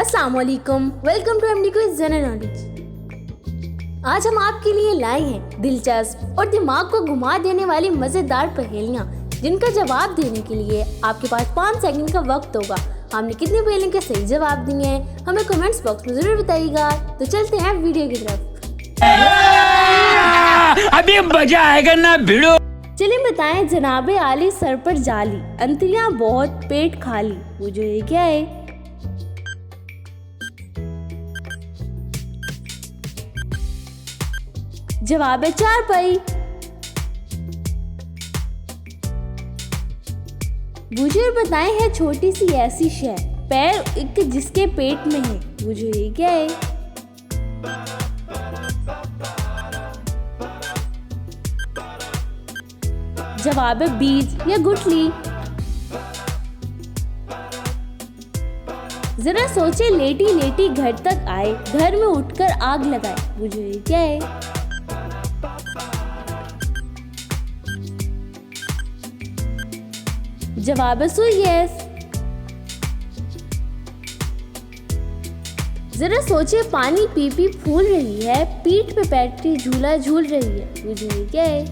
अस्सलाम वालेकुम, welcome to MD quiz general knowledge. आज हम आपके लिए लाए हैं दिलचस्प और दिमाग को घुमा देने वाली मजेदार पहेलियां, जिनका जवाब देने के लिए आपके पास 5 सेकंड का वक्त होगा। हमने कितनी पहेलियों के सही जवाब दिए हैं हमें कमेंट्स बॉक्स में जरूर बताइएगा। तो चलते हैं वीडियो की तरफ। अभी मजा आएगा ना भिड़ो। चलिए बताएं, जनाबे आली सर पर जाली, अंतरियां बहुत पेट खाली, वो जो ये क्या है? जवाब है चारपाई। बुजुर्ग बताएं, है छोटी सी ऐसी शय, पैर एक जिसके पेट में है, वो जो ये क्या है? जवाब है बीज या गुठली। जरा सोचे, लेटी लेटी घर तक आए, घर में उठकर आग लगाए, वो जो ये क्या है? जवाब है सुई गैस। जरा सोचे, पानी पी पी फूल रही है, पीठ पे बैठी झूला झूल रही है, वो जो ये क्या है?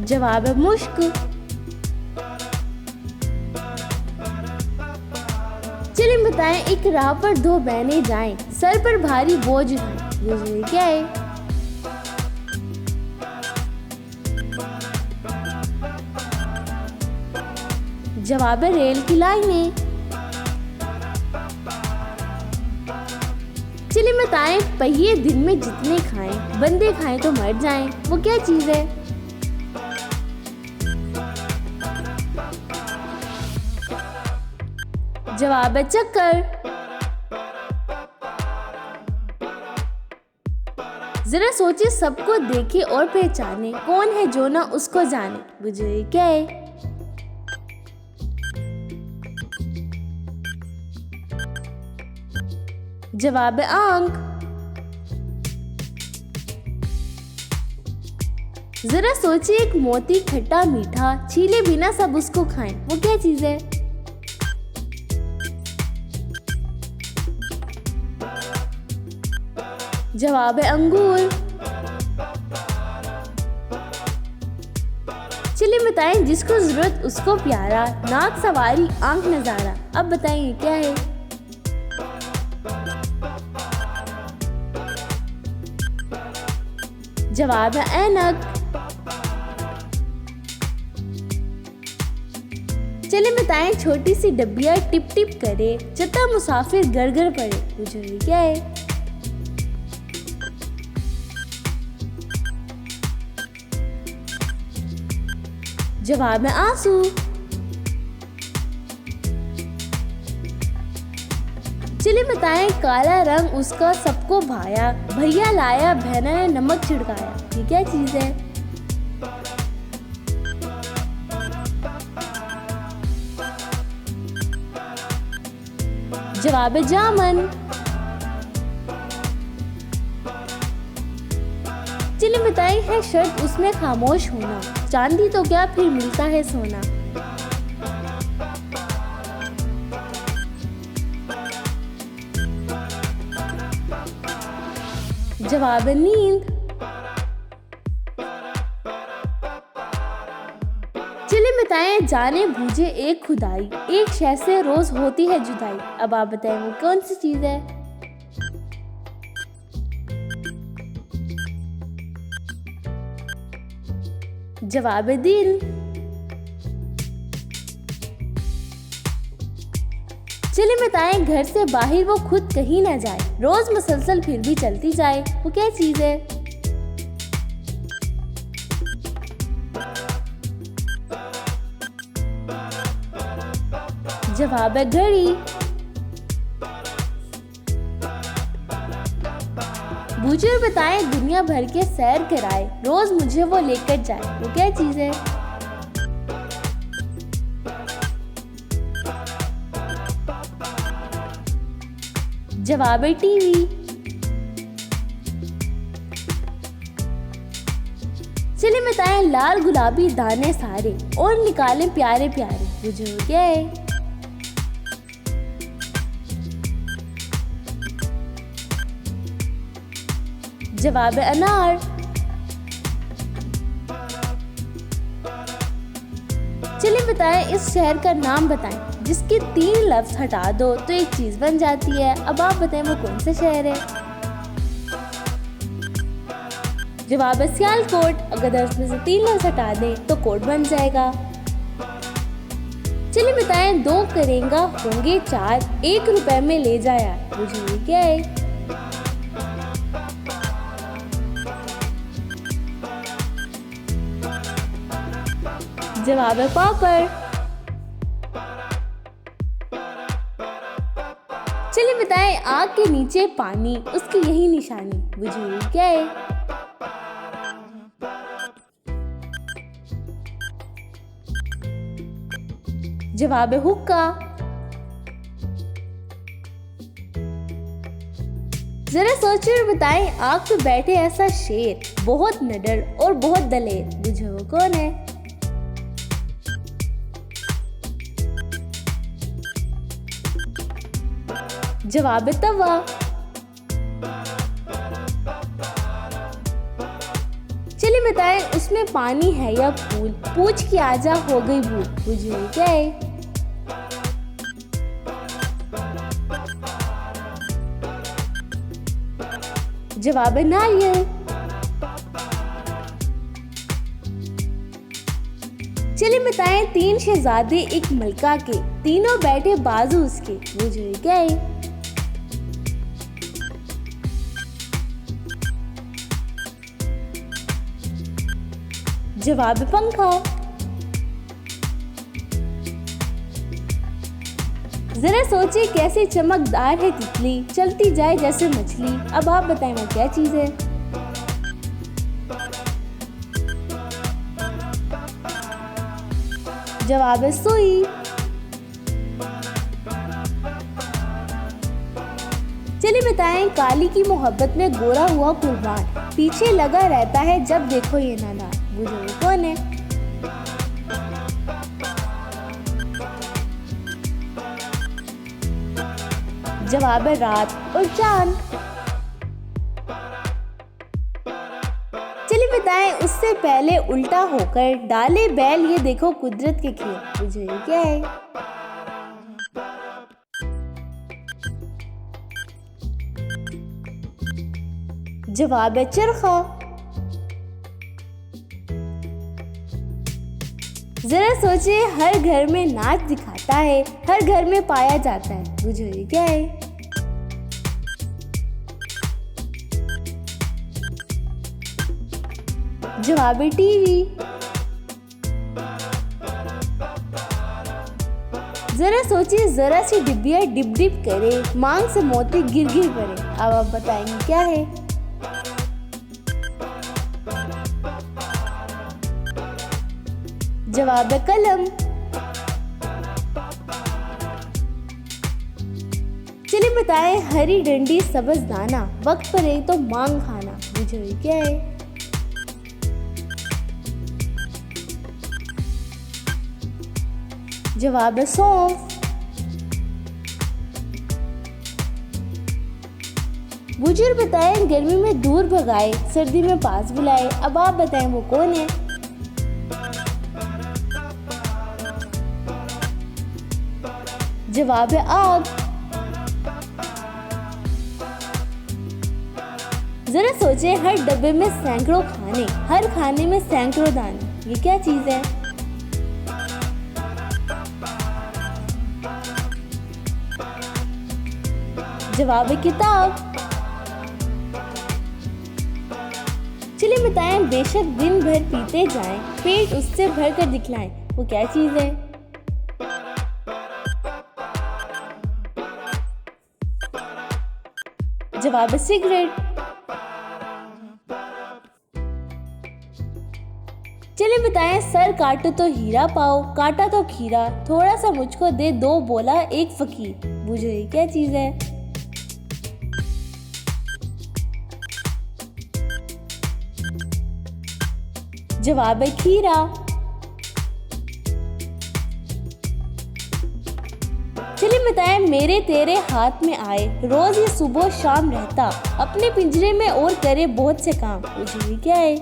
जवाब है मुश्क। चलिए बताएं, एक राह पर 2 बहनें जाएं, सर पर भारी बोझ उठाएं, वो जो ये क्या है? जवाब है रेल की लाइनें। चलिए बताएं, पहिए दिन में जितने खाएं, बंदे खाएं तो मर जाएं, वो क्या चीज है? जवाब है चक्कर। जरा सोचिए, सबको देखे और पहचाने, कौन है जो ना उसको जाने, बुझे ये क्या है? जवाब है आंख। जरा सोचिए, एक मोती खट्टा मीठा, छीले बिना सब उसको खाएं, वो क्या चीज है? जवाब है अंगूर। चलिए बताएं, जिसको जरूरत उसको प्यारा, नाक सवारी आंख नजारा, अब बताएं क्या है? जवाब है ऐनक। चलिए बताएं, छोटी सी डब्बिया टिप टिप करे, चता मुसाफिर घर घर पड़े, मुझे क्या है? जवाब है आंसू। चलिए बताएं, काला रंग उसका सबको भाया, भैया लाया बहना ने नमक छिड़काया, ये क्या चीज है? जवाब है जामन। चलिए बताएं, है शर्त उसमें खामोश होना, चांदी तो क्या फिर मिलता है सोना। जवाब है नींद। चलिए बताएं, जाने बूझे एक खुदाई, एक शय से रोज होती है जुदाई, अब आप बताएं वो कौन सी चीज है? जवाब है दिल। चलिए बताएं, घर से बाहर वो खुद कहीं ना जाए, रोज मुसलसल फिर भी चलती जाए, वो क्या चीज है? जवाब है घड़ी। बुजुर्ग बताएं, दुनिया भर के सैर कराए, रोज मुझे वो लेकर जाए, वो क्या चीज है? जवाब है टीवी। चलिए बताएं लाल गुलाबी दाने सारे और निकालें प्यारे प्यारे, बुझ गए। जवाब है अनार। चलिए बताएं इस शहर का नाम बताएं जिसके 3 लफ्ज हटा दो तो एक चीज बन जाती है। अब आप बताएं वो कौन सा शहर है। जवाब है सियालकोट। अगर उसमें से 3 लफ्ज हटा दें तो कोट बन जाएगा। चलिए बताएं 2 करेंगा होंगे 4, 1 रुपए में ले जाया, बुझिए क्या है। जवाब है पापड़। चलिए बताएं आग के नीचे पानी, उसकी यही निशानी, बुझिए क्या है। जवाब है हुक्का। जरा सोचिए और बताएं आग पे बैठे ऐसा शेर, बहुत निडर और बहुत दलेर, बुझे वो कौन है। जवाब है तवा। चलिए बताएं उसमें पानी है या फूल, पूछ के आजा हो गई भूल, बुझिए क्या है। जवाब है नारियल। चलिए बताएं 3 शहजादे एक मलका के, तीनों बैठे बाजू उसके, बुझिए क्या है। जवाब पंखा। जरा सोचिए कैसे चमकदार है तितली, चलती जाए जैसे मछली। अब आप बताएं वो क्या चीज है। जवाब है सुई। चलिए बताएं काली की मोहब्बत में गोरा हुआ कुर्बान, पीछे लगा रहता है जब देखो ये नाना, बुझे कौन है। जवाब है रात और चांद। चलिए बताएं उससे पहले उल्टा होकर डाले बैल, ये देखो कुदरत के खेल, बुझे क्या है। जवाब है चरखा। जरा सोचिए हर घर में नाच दिखाता है, हर घर में पाया जाता है, बुझे क्या है। जवाब है टीवी। जरा सोचिए जरा सी डिब्बिया डिप डिप करे, मांग से मोती गिर गिर पड़े। अब आप बताएंगे क्या है। जवाब है कलम। चलिए बताएं हरी डंडी सब्ज दाना, वक्त पर एक तो मांग खाना, बुझे क्या है। जवाब है सौंफ। बुजुर्ग बताएं गर्मी में दूर भगाए, सर्दी में पास बुलाए। अब आप बताएं वो कौन है। जवाब है आग। जरा सोचे हर डब्बे में सैकड़ों खाने, हर खाने में सैकड़ों दाने, ये क्या चीज है। जवाब है किताब। चलिए बताएं बेशक दिन भर पीते जाएं, पेट उससे भर कर दिखलाएं, वो क्या चीज है। जवाब है सिगरेट। चलिए बताएं सर काटो तो हीरा पाओ, काटा तो खीरा, थोड़ा सा मुझको दे दो बोला एक फकीर, बुझे क्या चीज है। जवाब है खीरा। चलिए बताएं, मेरे तेरे हाथ में आए, रोज ये सुबह शाम रहता, अपने पिंजरे में और करे बहुत से काम, पूछिए क्या है?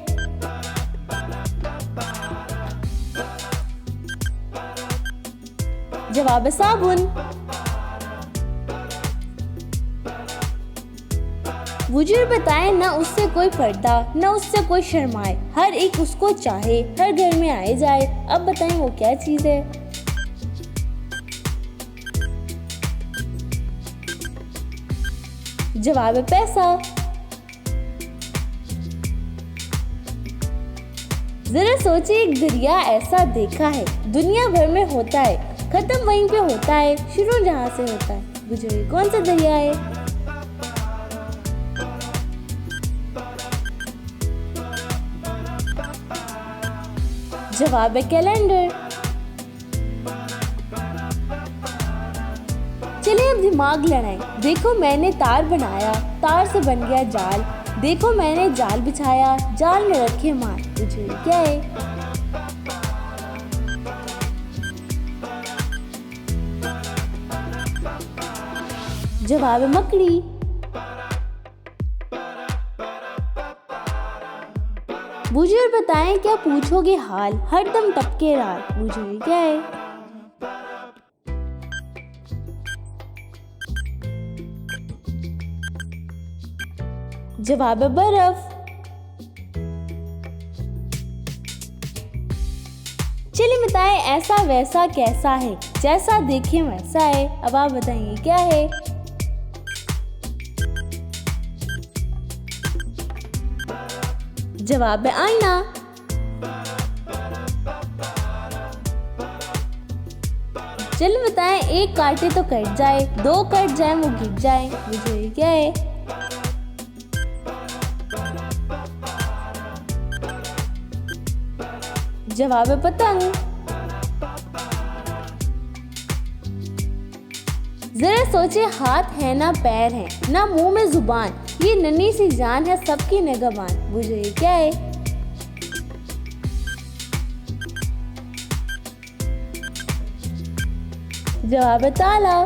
जवाब है साबुन। बुजुर्ग बताएं, न उससे कोई पर्दा न उससे कोई शर्माए, हर एक उसको चाहे, हर घर में आए जाए। अब बताएं वो क्या चीज है? जवाब है पैसा। जरा सोचिए, एक दरिया ऐसा देखा है, दुनिया भर में होता है, खत्म वहीं पे होता है, शुरू जहां से होता है। बुझिए कौन सा दरिया है? जवाब है कैलेंडर। चलिए अब दिमाग लड़ाएं। देखो मैंने तार बनाया, तार से बन गया जाल, देखो मैंने जाल बिछाया, जाल में रखे माल, पूछिए क्या है? जवाब है मकड़ी। बुजुर्ग बताएं, क्या पूछोगे हाल, हरदम टपके राल, बुजुर्ग क्या है? जवाब है बर्फ। चलिए बताएं, ऐसा वैसा कैसा है, जैसा देखें वैसा है। अब आप बताइए क्या है? जवाब है आईना। चलिए बताएं, एक काटे तो कट जाए, दो कट जाए वो गिर जाए, बुझिए क्या है? जवाब है पतंग। जरा सोचे, हाथ है ना पैर है, ना मुंह में जुबान, ये नन्ही सी जान है सबकी निगहबान, बुझिए क्या है? जवाब है ताला।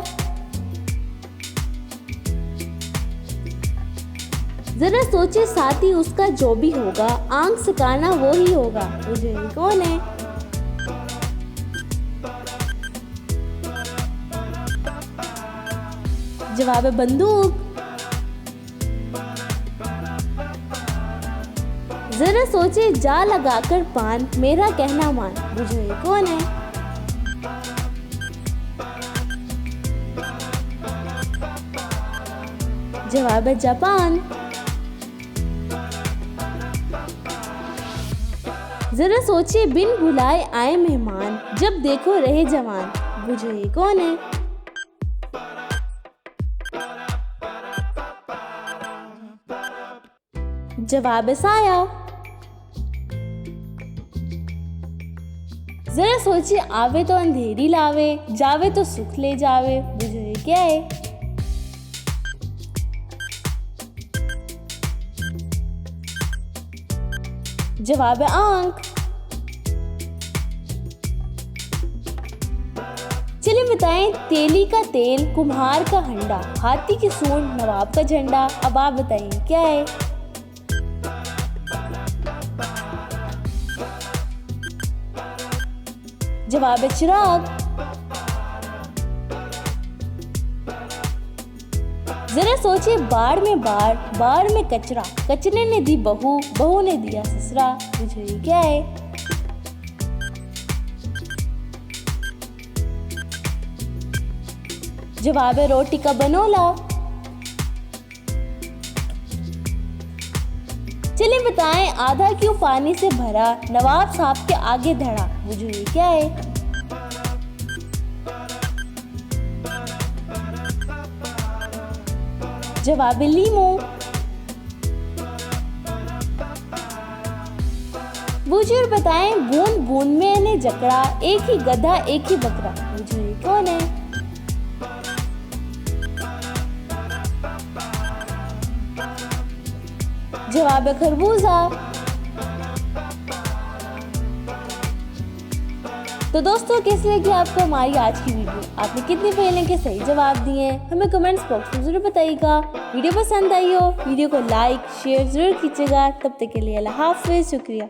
जरा सोचे, साथी उसका जो भी होगा, आंख सिकाना वो ही होगा, बुझिए कौन है? जवाब है बंदूक। जरा सोचे, जा लगाकर पान, मेरा कहना मान, बुझिए कौन है? जवाब है जापान। जरा सोचिए, बिन बुलाए आए मेहमान, जब देखो रहे जवान, बुझिए कौन है? जवाब है साया। जरा सोचिए, आवे तो अंधेरी लावे, जावे तो सुख ले जावे, बुझिए क्या है? जवाब है आंख। चलिए बताएं, तेली का तेल, कुम्हार का हंडा, हाथी की सूंड, नवाब का झंडा। अब आप बताइए क्या है? जवाब है चिराग। जरा सोचिए, बाढ़ में बाढ़, बाढ़ में कचरा, कचरे ने दी बहू, बहू ने दिया ससुरा, बुझिए क्या है? जवाब है रोटी का बनोला। चलिए बताएं, आधा क्यों पानी से भरा, नवाब साहब के आगे धड़ा, बुझिए क्या है? जवाब है लीमू। बुजुर्ग बताएं, बूंद बूंद में ने जकड़ा, एक ही गधा एक ही बकरा, बुझिए कौन है? जवाब है खरबूजा। तो दोस्तों, कैसी लगी आपको हमारी आज की वीडियो? आपने कितनी पहेलियों के सही जवाब दिए हैं हमें कमेंट्स बॉक्स में जरूर बताइएगा। वीडियो पसंद आई हो वीडियो को लाइक शेयर जरूर कीजिएगा। तब तक के लिए अल्लाह हाफिज़, शुक्रिया।